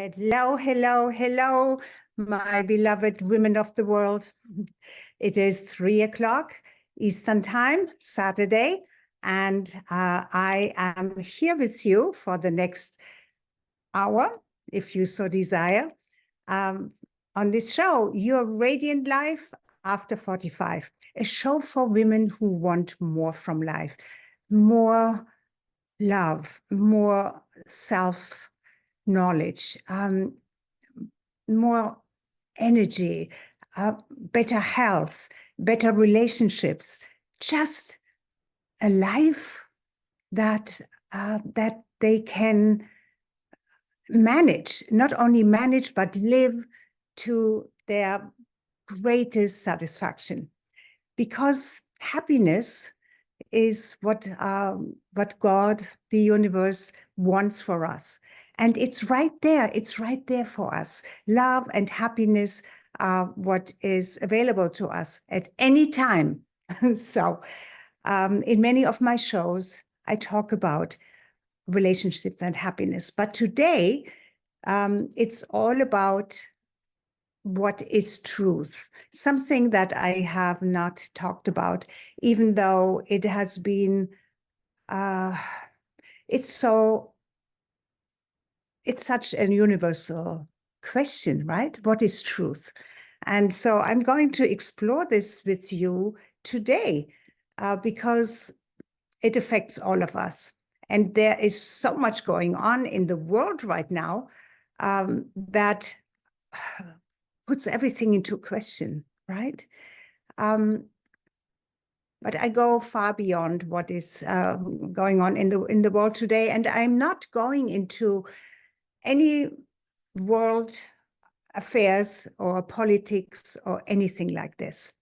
Hello, hello, hello, my beloved women of the world. It is 3 o'clock Eastern Time, Saturday, and I am here with you for the next hour, if you so desire, on this show, Your Radiant Life After 45, a show for women who want more from life, more love, more self-knowledge, more energy, better health, better relationships, just a life that they can manage, not only manage, but live to their greatest satisfaction. Because happiness is what God, the universe, wants for us. And it's right there for us. Love and happiness are what is available to us at any time. So in many of my shows, I talk about relationships and happiness. But today, it's all about what is truth, something that I have not talked about, even though it has been, it's such a universal question, right? What is truth? And so I'm going to explore this with you today because it affects all of us. And there is so much going on in the world right now that puts everything into question, right? But I go far beyond what is going on in the world today, and I'm not going into any world affairs or politics or anything like this.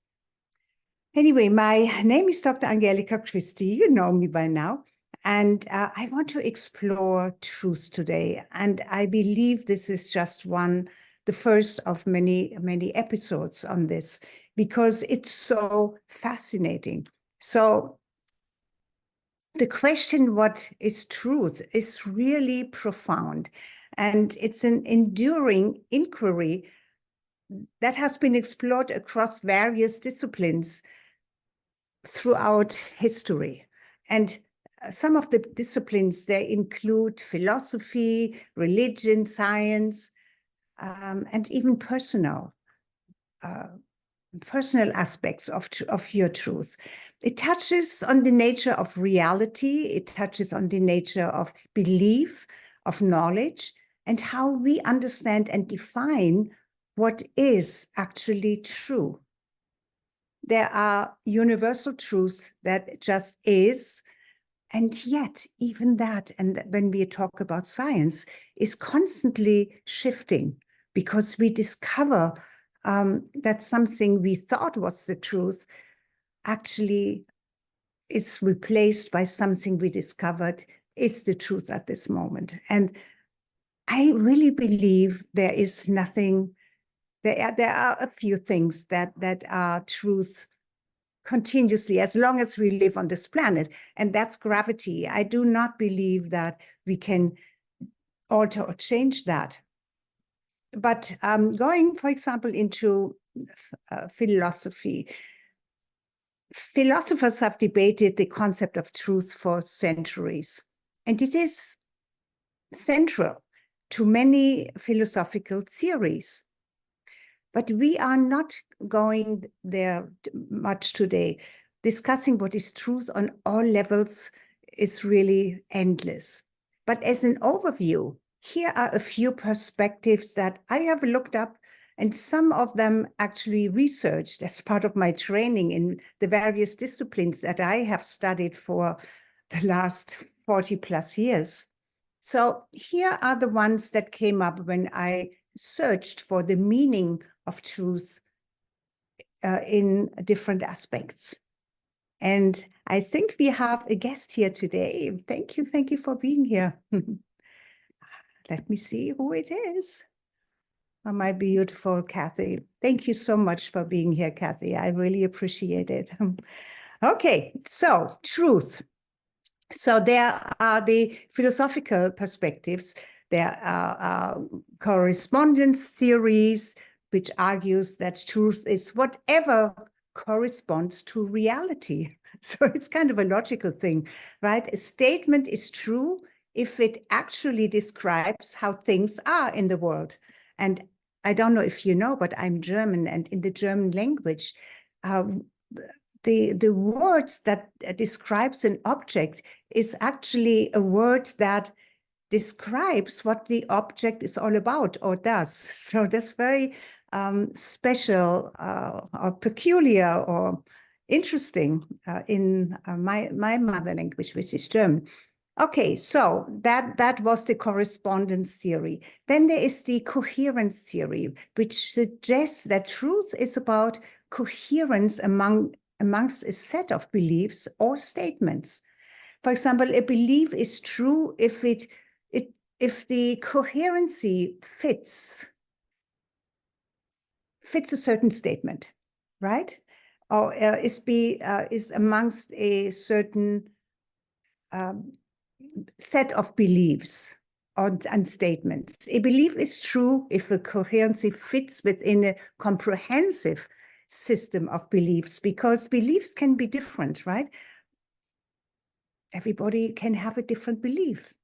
Anyway, my name is Dr. Angelika Christie. You know me by now. And I want to explore truth today. And I believe this is just the first of many, many episodes on this, because it's so fascinating. So the question, what is truth, is really profound. And it's an enduring inquiry that has been explored across various disciplines throughout history. And some of the disciplines, they include philosophy, religion, science, and even personal aspects of your truth. It touches on the nature of reality. It touches on the nature of belief, of knowledge, and how we understand and define what is actually true. There are universal truths that just is, and yet even that, and when we talk about science, is constantly shifting, because we discover that something we thought was the truth actually is replaced by something we discovered is the truth at this moment. And I really believe there is nothing, there are a few things that are truth continuously, as long as we live on this planet, and that's gravity. I do not believe that we can alter or change that. But going, for example, into philosophy, philosophers have debated the concept of truth for centuries, and it is central to many philosophical theories. But we are not going there much today. Discussing what is truth on all levels is really endless. But as an overview, here are a few perspectives that I have looked up, and some of them actually researched as part of my training in the various disciplines that I have studied for the last 40 plus years. So here are the ones that came up when I searched for the meaning of truth in different aspects. And I think we have a guest here today. Thank you for being here. Let me see who it is. Oh, my beautiful Kathy. Thank you so much for being here, Kathy. I really appreciate it. Okay, so truth. So there are the philosophical perspectives There are correspondence theories, which argues that truth is whatever corresponds to reality. So it's kind of a logical thing, right? A statement is true if it actually describes how things are in the world. And I don't know if you know, but I'm German, and in the German language, the words that describes an object is actually a word that describes what the object is all about or does. So that's very special or peculiar or interesting in my mother language, which is German. Okay, so that was the correspondence theory. Then there is the coherence theory, which suggests that truth is about coherence amongst a set of beliefs or statements. For example, a belief is true if if the coherency fits a certain statement, right? Or is amongst a certain set of beliefs and statements. A belief is true if a coherency fits within a comprehensive system of beliefs, because beliefs can be different, right? Everybody can have a different belief.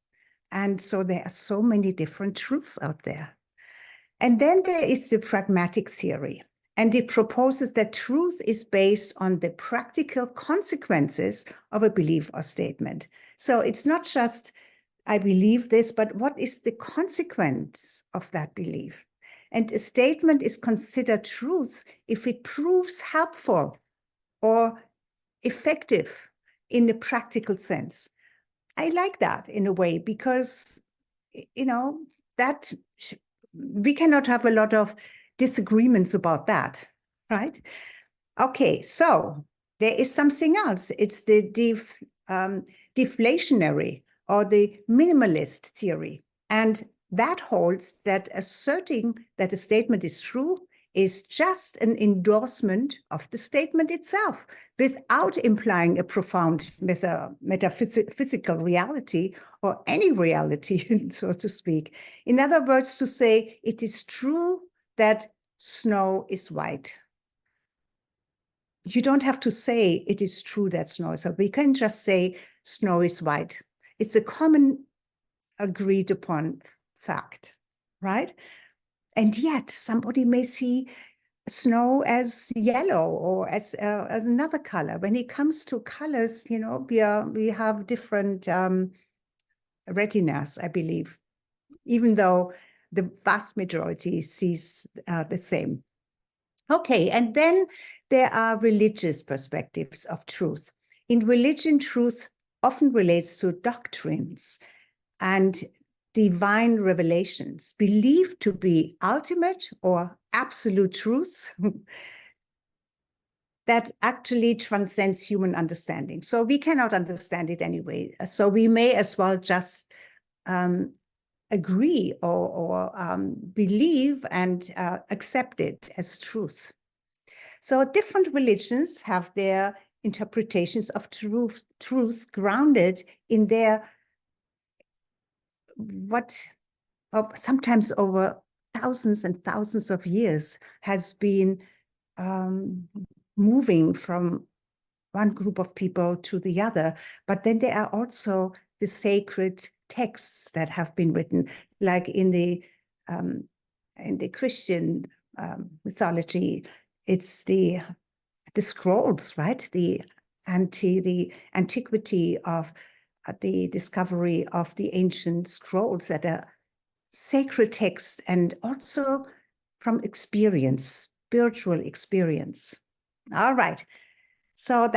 And so there are so many different truths out there. And then there is the pragmatic theory. And it proposes that truth is based on the practical consequences of a belief or statement. So it's not just, I believe this, but what is the consequence of that belief? And a statement is considered truth if it proves helpful or effective in a practical sense. I like that in a way, because, you know, that we cannot have a lot of disagreements about that, right? Okay, so there is something else. It's the deflationary or the minimalist theory. And that holds that asserting that a statement is true is just an endorsement of the statement itself, without implying a profound metaphysical reality or any reality, so to speak. In other words, to say it is true that snow is white. You don't have to say it is true that snow is white. We can just say snow is white. It's a common agreed upon fact, right? And yet somebody may see snow as yellow or as another color. When it comes to colors, you know, we have different retinas, I believe, even though the vast majority sees the same. Okay, and then there are religious perspectives of truth. In religion, truth often relates to doctrines and divine revelations, believed to be ultimate or absolute truths that actually transcends human understanding. So we cannot understand it anyway. So we may as well just agree or believe and accept it as truth. So different religions have their interpretations of truth grounded in their sometimes over thousands and thousands of years has been moving from one group of people to the other. But then there are also the sacred texts that have been written, like in the Christian mythology. It's the scrolls, right? The antiquity of the discovery of the ancient scrolls that are sacred texts, and also from experience, spiritual experience. All right. So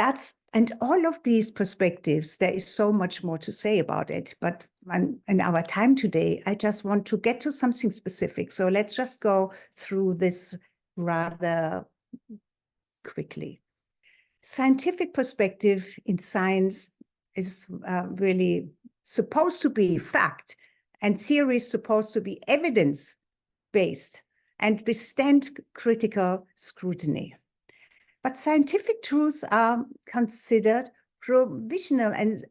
and all of these perspectives, there is so much more to say about it. But in our time today, I just want to get to something specific. So let's just go through this rather quickly. Scientific perspective in science is really supposed to be fact, and theory is supposed to be evidence-based and withstand critical scrutiny. But scientific truths are considered provisional and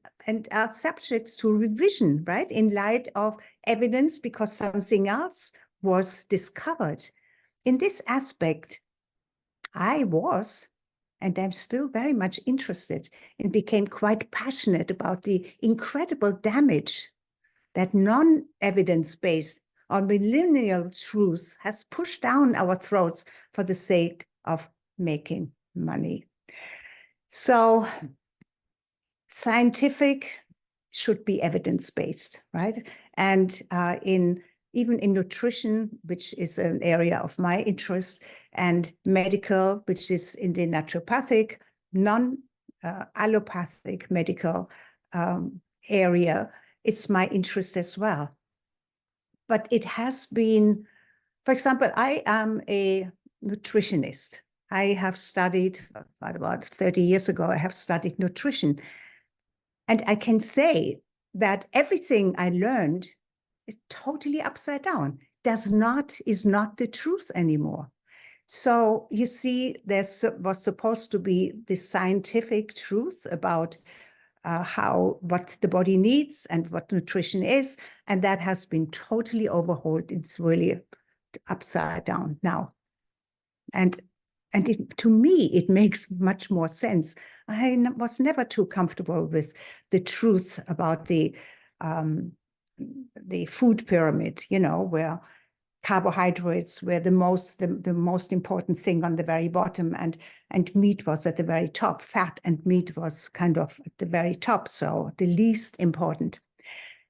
are subject to revision, right? In light of evidence, because something else was discovered. In this aspect, I was, and I'm still very much interested, and became quite passionate about the incredible damage that non-evidence-based or millennial truth has pushed down our throats for the sake of making money. So scientific should be evidence-based, right? And even in nutrition, which is an area of my interest, and medical, which is in the naturopathic, non-allopathic medical area, it's my interest as well. But it has been, for example, I am a nutritionist. I have studied, about 30 years ago, I have studied nutrition. And I can say that everything I learned is totally upside down, is not the truth anymore. So you see, there was supposed to be this scientific truth about what the body needs and what nutrition is, and that has been totally overhauled. It's really upside down now. And to me, it makes much more sense. I was never too comfortable with the truth about the food pyramid, where carbohydrates were the most important thing on the very bottom, and meat was at the very top. Fat and meat was kind of at the very top, so the least important.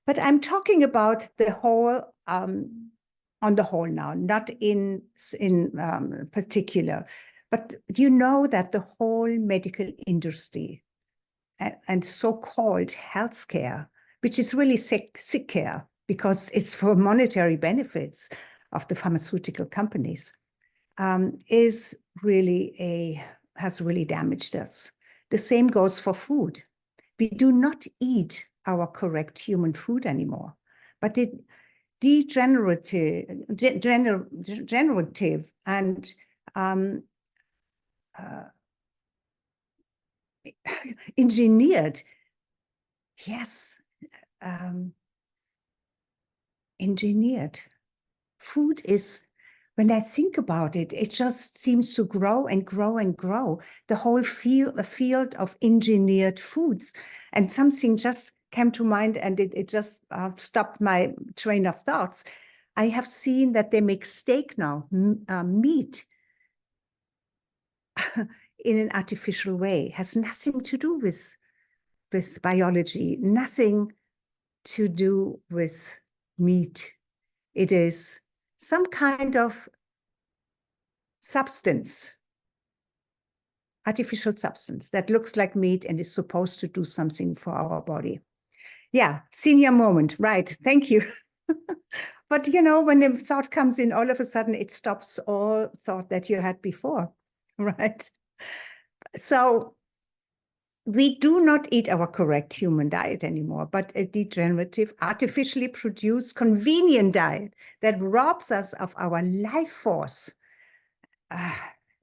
But I'm talking about the whole, on the whole now, not in particular, but you know that the whole medical industry and so-called healthcare, which is really sick care because it's for monetary benefits of the pharmaceutical companies, has really damaged us. The same goes for food. We do not eat our correct human food anymore, but it degenerative and engineered. Yes, engineered. Food is, when I think about it, it just seems to grow and grow and grow. The whole field of engineered foods. And something just came to mind, and it just stopped my train of thoughts. I have seen that they make steak now, meat, in an artificial way. Has nothing to do with biology, nothing to do with meat. It is some kind of substance, artificial substance that looks like meat and is supposed to do something for our body. Yeah, senior moment, right, thank you. But when the thought comes in, all of a sudden it stops all thought that you had before, right? So we do not eat our correct human diet anymore, but a degenerative, artificially produced, convenient diet that robs us of our life force.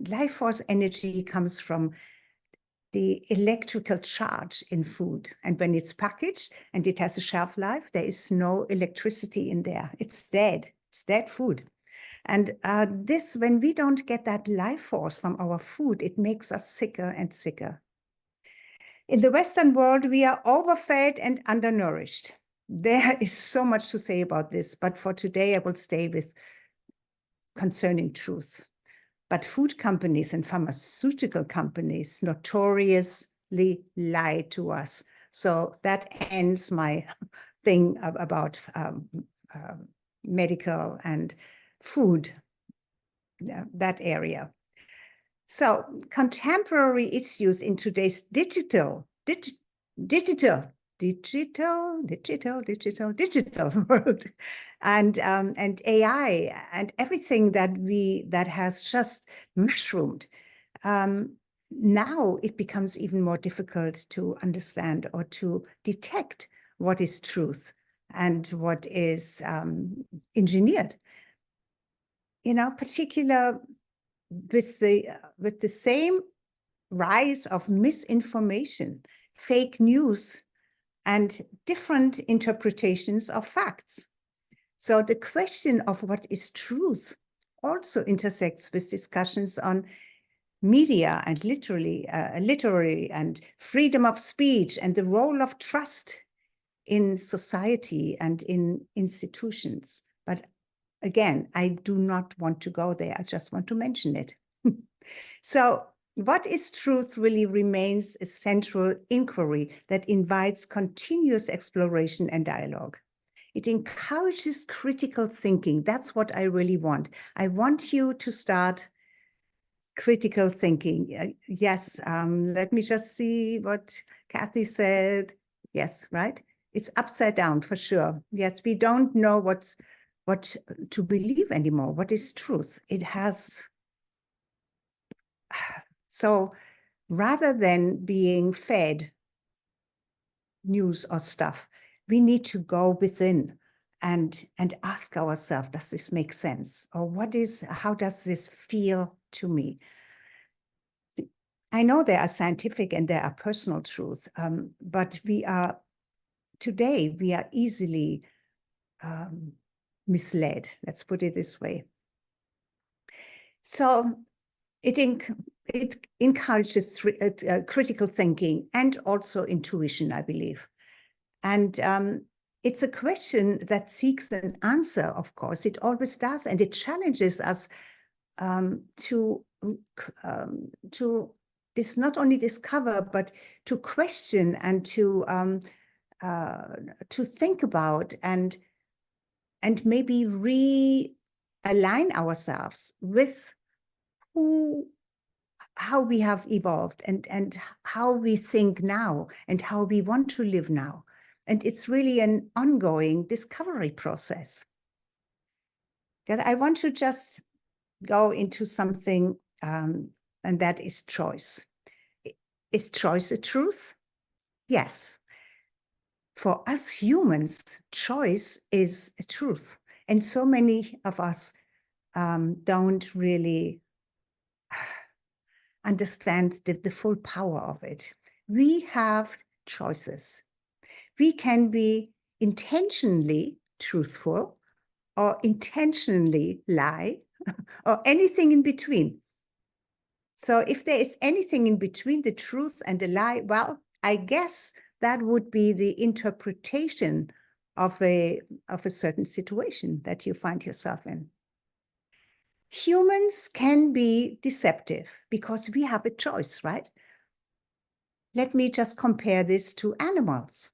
Life force energy comes from the electrical charge in food. And when it's packaged and it has a shelf life, there is no electricity in there. It's dead. It's dead food. And when we don't get that life force from our food, it makes us sicker and sicker. In the Western world, we are overfed and undernourished. There is so much to say about this, but for today, I will stay with concerning truth. But food companies and pharmaceutical companies notoriously lie to us. So that ends my thing about medical and food, that area. So contemporary issues in today's digital world, and AI and everything that has just mushroomed. Now it becomes even more difficult to understand or to detect what is truth and what is engineered. Particular with the same rise of misinformation fake news, and different interpretations of facts. So the question of what is truth also intersects with discussions on media and literary and freedom of speech and the role of trust in society and in institutions. But again, I do not want to go there. I just want to mention it. So what is truth really remains a central inquiry that invites continuous exploration and dialogue. It encourages critical thinking. That's what I really want. I want you to start critical thinking. Yes, let me just see what Kathy said. Yes, right? It's upside down for sure. Yes, we don't know what to believe anymore. What is truth? It has... So rather than being fed news or stuff, we need to go within and ask ourselves, does this make sense? Or how does this feel to me? I know there are scientific and there are personal truths, but today we are easily misled, let's put it this way. So it encourages critical thinking and also intuition, I believe. And it's a question that seeks an answer, of course. It always does, and it challenges us to this not only discover, but to question and to think about and maybe realign ourselves with how we have evolved and how we think now and how we want to live now. And it's really an ongoing discovery process. That I want to just go into something, and that is choice. Is choice a truth? Yes. For us humans, choice is a truth. And so many of us don't really understand the full power of it. We have choices. We can be intentionally truthful or intentionally lie or anything in between. So if there is anything in between the truth and the lie, well, I guess that would be the interpretation of a certain situation that you find yourself in. Humans can be deceptive because we have a choice, right? Let me just compare this to animals.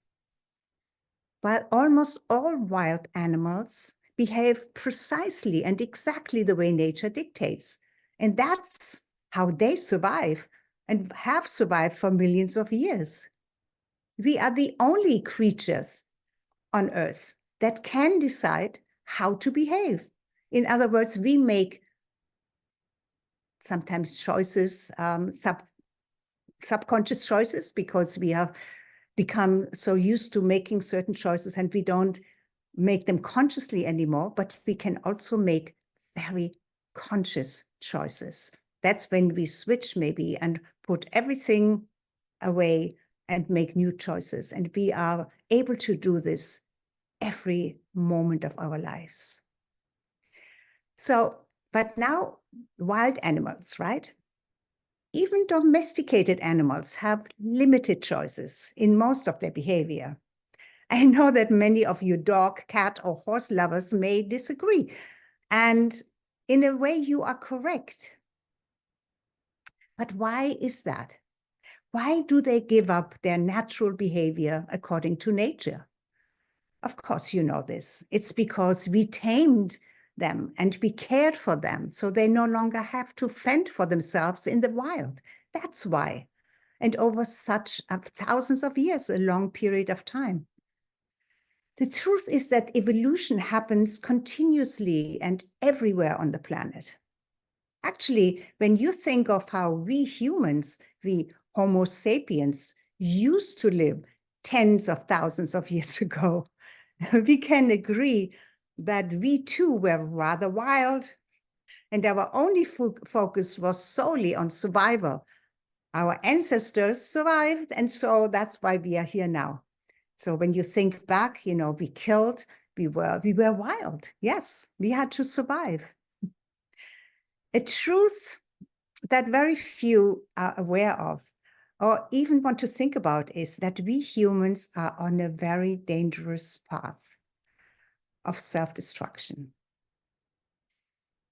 While almost all wild animals behave precisely and exactly the way nature dictates, and that's how they survive and have survived for millions of years. We are the only creatures on Earth that can decide how to behave. In other words, we make sometimes choices, subconscious choices, because we have become so used to making certain choices and we don't make them consciously anymore, but we can also make very conscious choices. That's when we switch maybe and put everything away and make new choices. And we are able to do this every moment of our lives. So, but now wild animals, right? Even domesticated animals have limited choices in most of their behavior. I know that many of you dog, cat, or horse lovers may disagree. And in a way, you are correct. But why is that? Why do they give up their natural behavior according to nature? Of course, you know this. It's because we tamed them and we cared for them, so they no longer have to fend for themselves in the wild. That's why. And over such thousands of years, a long period of time. The truth is that evolution happens continuously and everywhere on the planet. Actually, when you think of how we humans, we Homo sapiens, used to live tens of thousands of years ago, we can agree that we too were rather wild, and our only focus was solely on survival Our ancestors survived, and so that's why we are here now. So when you think back, you know, we killed, we were wild. Yes, we had to survive. A truth that very few are aware of or even want to think about is that we humans are on a very dangerous path of self-destruction.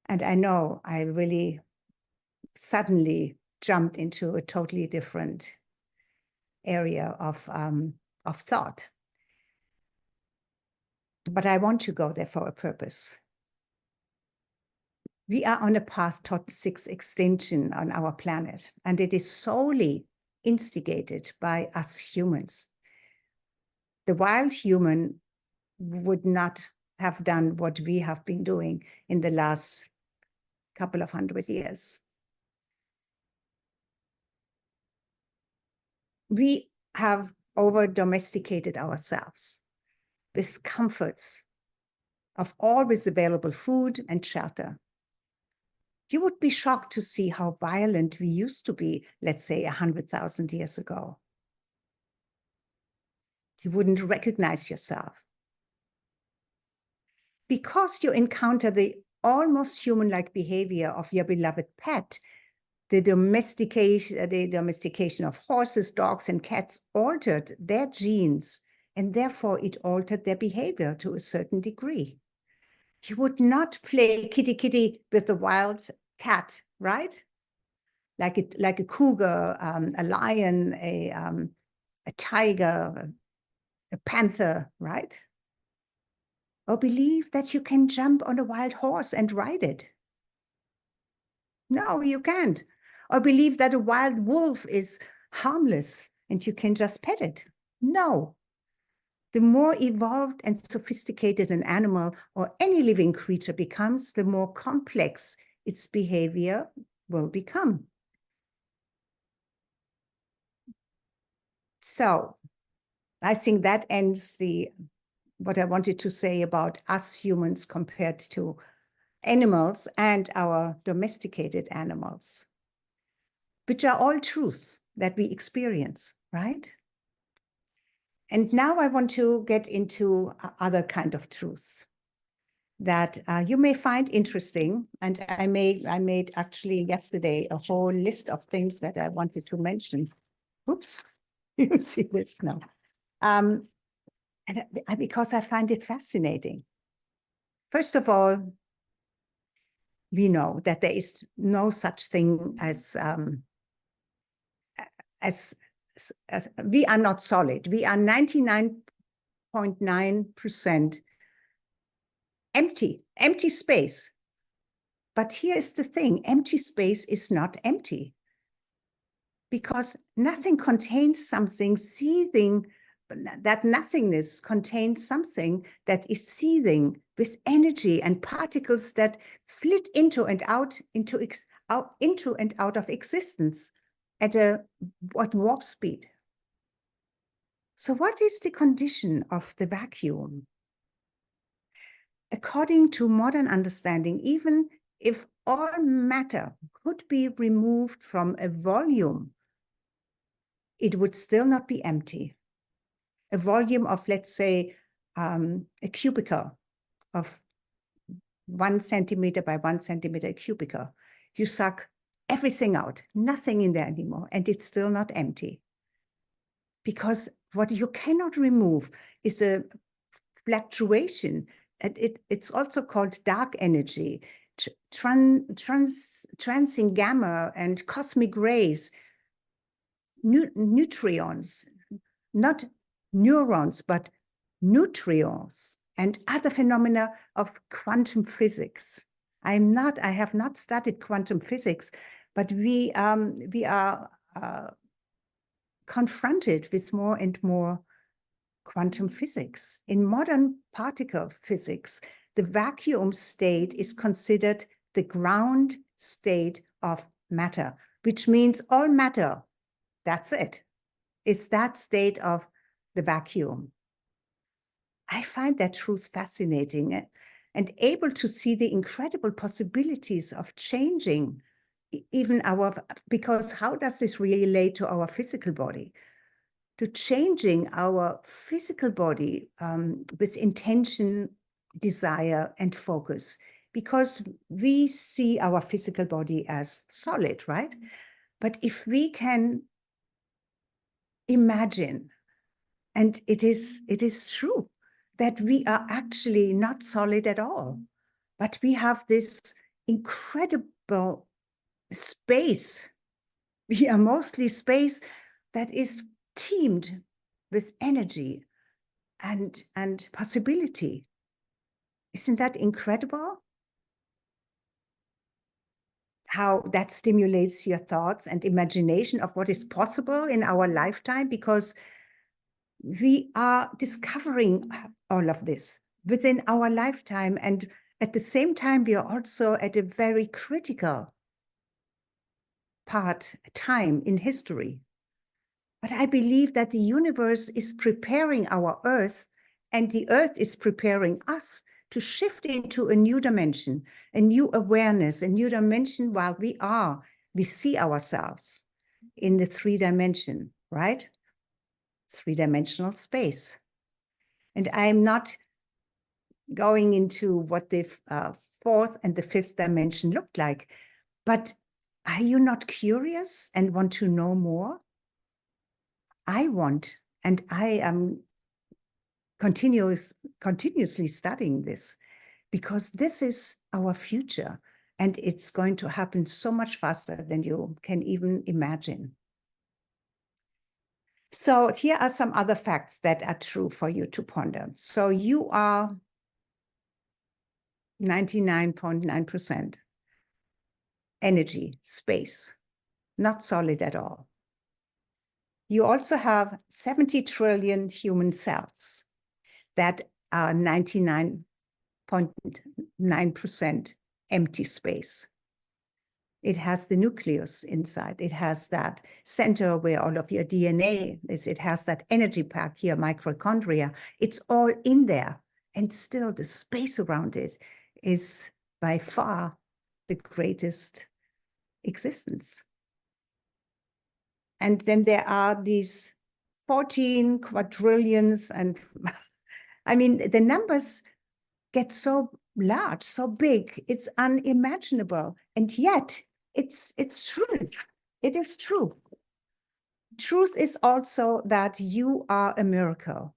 And I know I really suddenly jumped into a totally different area of thought. But I want to go there for a purpose. We are on a path towards extinction on our planet, and it is solely instigated by us humans. The wild human would not have done what we have been doing in the last couple of 100 years. We have over-domesticated ourselves with comforts of always available food and shelter. You would be shocked to see how violent we used to be, let's say 100,000 years ago. You wouldn't recognize yourself. Because you encounter the almost human-like behavior of your beloved pet, the domestication of horses, dogs, and cats altered their genes, and therefore it altered their behavior to a certain degree. You would not play kitty kitty with the wild cat, right? Like a cougar, a lion, a tiger, a panther, right? Or believe that you can jump on a wild horse and ride it. No, you can't. Or believe that a wild wolf is harmless and you can just pet it. No. The more evolved and sophisticated an animal or any living creature becomes, the more complex its behavior will become. So I think that ends what I wanted to say about us humans compared to animals and our domesticated animals, which are all truths that we experience, right? And now I want to get into other kind of truths that you may find interesting. And I made actually yesterday a whole list of things that I wanted to mention. Oops, you see this now. Because I find it fascinating. First of all, we know that there is no such thing as we are not solid. We are 99.9% empty space. But here is the thing, empty space is not empty. Because nothing contains something seething, that nothingness contains something that is seething with energy and particles that flit into and out of existence at warp speed. So what is the condition of the vacuum? According to modern understanding, even if all matter could be removed from a volume, it would still not be empty. A volume of, let's say, a cubicle of 1 centimeter by 1 centimeter cubicle. You suck everything out, nothing in there anymore, and it's still not empty. Because what you cannot remove is a fluctuation. It's also called dark energy, transing gamma and cosmic rays, neutrons, not neurons, but neutrinos, and other phenomena of quantum physics. I have not studied quantum physics, but we are confronted with more and more quantum physics. In modern particle physics, the vacuum state is considered the ground state of matter, which means all matter, that's it. It's that state of the vacuum. I find that truth fascinating and able to see the incredible possibilities of changing even because how does this relate to our physical body? To changing our physical body with intention, desire, and focus, because we see our physical body as solid, right? But if we can imagine, and it is true, that we are actually not solid at all, but we have this incredible space. We are mostly space that is teamed with energy and possibility. Isn't that incredible? How that stimulates your thoughts and imagination of what is possible in our lifetime, because we are discovering all of this within our lifetime. And at the same time, we are also at a very critical time in history. But I believe that the universe is preparing our Earth, and the Earth is preparing us to shift into a new dimension, a new awareness, a new dimension while we see ourselves in the 3-dimension, right? 3-dimensional space. And I'm not going into what the 4th and the 5th dimension looked like, but are you not curious and want to know more? I want, and I am continuously studying this, because this is our future, and it's going to happen so much faster than you can even imagine. So here are some other facts that are true for you to ponder. So you are 99.9% energy, space, not solid at all. You also have 70 trillion human cells that are 99.9% empty space. It has the nucleus inside. It has that center where all of your DNA is. It has that energy pack here, mitochondria. It's all in there. And still the space around it is by far the greatest existence. And then there are these 14 quadrillions, and I mean, the numbers get so large, so big, it's unimaginable. And yet it's true. It is true. Truth is also that you are a miracle.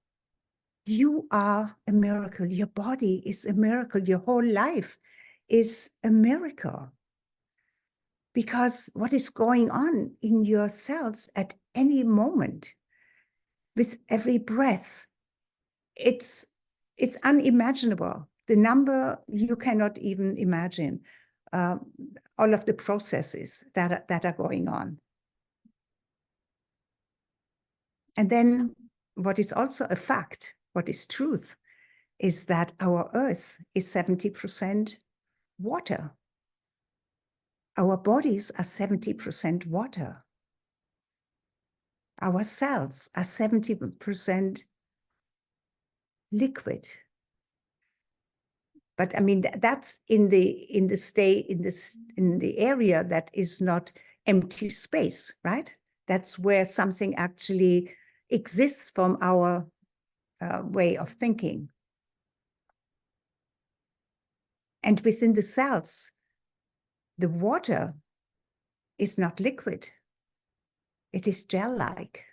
You are a miracle. Your body is a miracle. Your whole life is a miracle. Because what is going on in your cells at any moment, with every breath, it's unimaginable. The number you cannot even imagine, all of the processes that are going on. And then what is also a fact, what is truth, is that our Earth is 70% water. Our bodies are 70% water. Our cells are 70% liquid. But I mean, that's in the area that is not empty space, right? That's where something actually exists from our way of thinking. And within the cells, the water is not liquid. It is gel-like.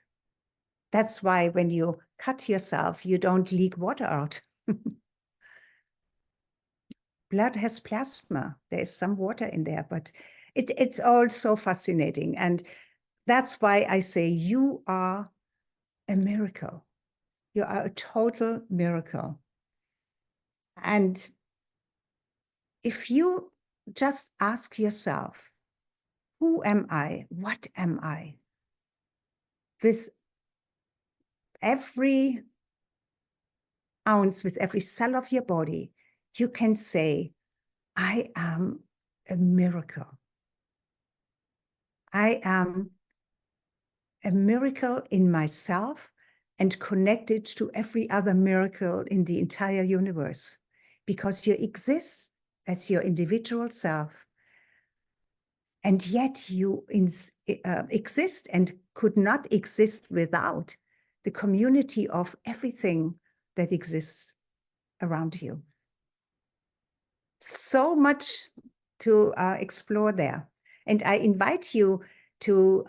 That's why when you cut yourself, you don't leak water out. Blood has plasma. There's some water in there, but it's all so fascinating. And that's why I say you are a miracle. You are a total miracle. And if you just ask yourself, who am I? What am I? With every ounce, with every cell of your body, you can say, I am a miracle. I am a miracle in myself and connected to every other miracle in the entire universe, because you exist as your individual self And yet you exist and could not exist without the community of everything that exists around you. So much to explore there. And I invite you to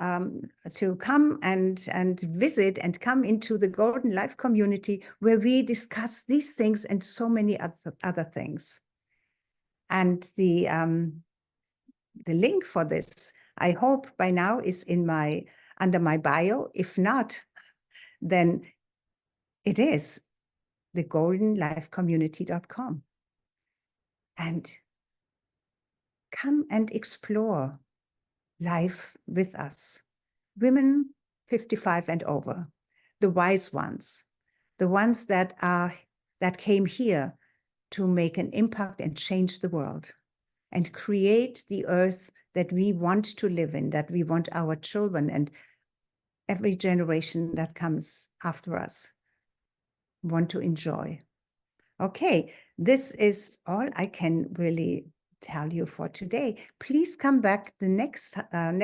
come and visit and come into the Golden Life community, where we discuss these things and so many other things. And the link for this, I hope by now, is in under my bio. If not, then it is thegoldenlifecommunity.com. And come and explore life with us. Women 55 and over, the wise ones, the ones that came here to make an impact and change the world and create the earth that we want to live in, that we want our children and every generation that comes after us want to enjoy. Okay, this is all I can really tell you for today. Please come back the next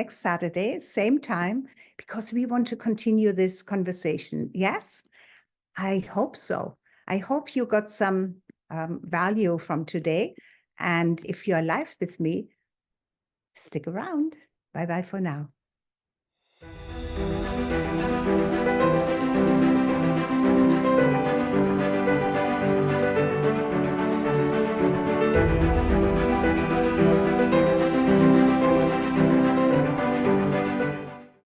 Saturday, same time, because we want to continue this conversation. Yes, I hope so. I hope you got some value from today. And if you're live with me, stick around. Bye-bye for now.